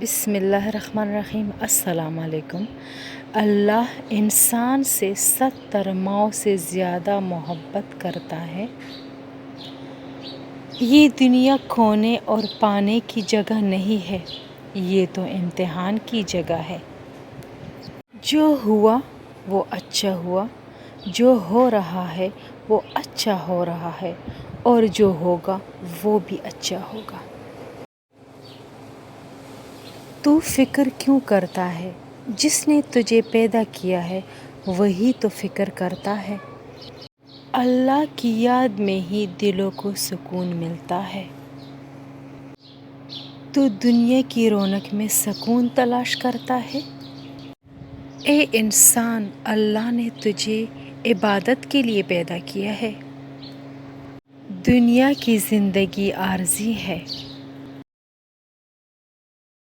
بسم اللہ الرحمن الرحیم۔ السلام علیکم۔ اللہ انسان سے 70 ماؤں سے زیادہ محبت کرتا ہے۔ یہ دنیا کھونے اور پانے کی جگہ نہیں ہے، یہ تو امتحان کی جگہ ہے۔ جو ہوا وہ اچھا ہوا، جو ہو رہا ہے وہ اچھا ہو رہا ہے، اور جو ہوگا وہ بھی اچھا ہوگا۔ تو فکر کیوں کرتا ہے؟ جس نے تجھے پیدا کیا ہے وہی تو فکر کرتا ہے۔ اللہ کی یاد میں ہی دلوں کو سکون ملتا ہے۔ تو دنیا کی رونق میں سکون تلاش کرتا ہے۔ اے انسان، اللہ نے تجھے عبادت کے لیے پیدا کیا ہے۔ دنیا کی زندگی عارضی ہے،